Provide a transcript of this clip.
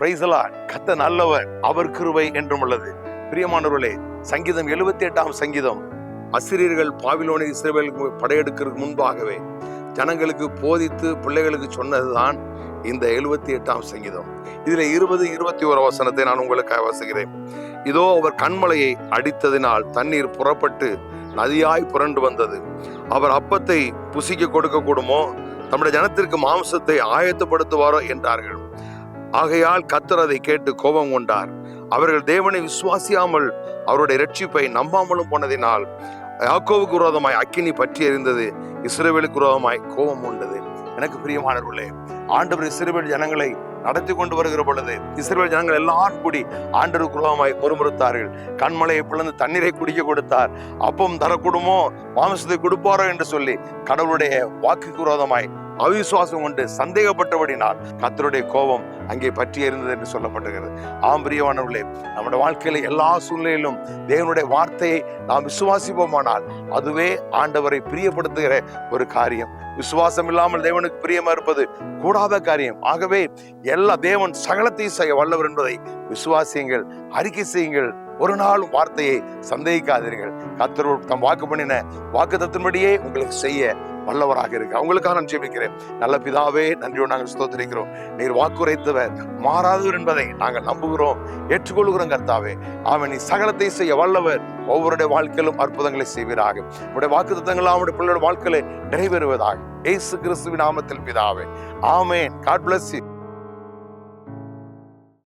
Praise the Lord. கர்த்தர் நல்லவர், அவர் கிருபை என்றும் உள்ளது. பிரியமானவர்களே, சங்கீதம் 78ஆம் சங்கீதம் அசிரியர்கள் பாபிலோனில் இஸ்ரவேலுக்கு படையெடுக்கிறதுக்கு முன்பாகவே ஜனங்களுக்கு போதித்து பிள்ளைகளுக்கு சொன்னதுதான் இந்த 78ஆம் சங்கீதம். இதுல 20, 21 வசனத்தை நான் உங்களுக்கு வாசிக்கிறேன். இதோ அவர் கண்மலையை அடித்ததினால் தண்ணீர் புறப்பட்டு நதியாய் புரண்டு வந்தது. அவர் அப்பத்தை புசிக்க கொடுக்க கூடுமோ, நம்முடைய ஜனத்திற்கு மாம்சத்தை ஆயத்தப்படுத்துவாரோ என்றார்கள். ஆகையால் கர்த்தர் அதை கேட்டு கோபம் கொண்டார். அவர்கள் தேவனை விசுவாசியாமல் அவருடைய இரட்சிப்பை நம்பாமலும் போனதினால் யாக்கோவுக்கு விரோதமாய் அக்கினி பற்றி எறிந்தது, இஸ்ரவேலுக்கு விரோதமாய் கோபம் உண்டது. எனக்கு பிரியமானவர்களே, ஆண்டவர் இஸ்ரவேல் ஜனங்களை நடத்தி கொண்டு வருகிற பொழுது இஸ்ரவேல் ஜனங்கள் எல்லாரும் கூடி ஆண்டவருக்கு விரோதமாய் முறுமுறுத்தார்கள். கண்மலையை பிளந்து தண்ணீரை குடிக்க கொடுத்தார். அப்பம் தரக்கூடுமோ, மாம்சத்தை கொடுப்பாரோ என்று சொல்லி கடவுளுடைய வாக்குக்கு விரோதமாய் அவிசுவாசம் கொண்டு சந்தேகப்பட்டபடினால் கர்த்தருடைய கோபம் அங்கே பற்றி எறிந்தது என்று சொல்லப்பட்டிருக்கிறது. ஆம் பிரியமானவர்களே, நம்முடைய வாழ்க்கையில எல்லா சூழ்நிலையிலும் தேவனுடைய வார்த்தையை நாம் விசுவாசிப்போமானால் அதுவே ஆண்டவரை பிரியப்படுத்துகிற ஒரு காரியம். விசுவாசம் இல்லாமல் தேவனுக்கு பிரியமா இருப்பது கூடாத காரியம். ஆகவே எல்லா தேவன் சகலத்தையும் செய்ய வல்லவர் என்பதை விசுவாசியுங்கள், அறிக்கை செய்யுங்கள். ஒரு நாளும் வார்த்தையை சந்தேகிக்காதீர்கள். கர்த்தர் தம் வாக்கு பண்ணின வாக்குத்தத்தின்படியே உங்களுக்கு செய்ய வல்லவராக இருக்கு. அவங்களுக்காக நான் ஜெபிக்கிறேன். நல்ல பிதாவே, நன்றியோடு நாங்கள் ஸ்தோத்திரிக்கிறோம். நீர் வாக்குரைத்தவர் மாறாதவர் என்பதை நாங்கள் நம்புகிறோம், ஏற்றுக்கொள்கிறோம். கர்த்தாவே, அவன் நீ சகலத்தை செய்ய வல்லவர். ஒவ்வொருடைய வாழ்க்கையிலும் அற்புதங்களை செய்வீராக. உடைய வாக்குத்தத்தங்கள் அவருடைய பிள்ளையோட வாழ்க்கையில நிறைவேறுவதாக. இயேசு கிறிஸ்துவின் நாமத்தில் பிதாவே, ஆமென். God bless you.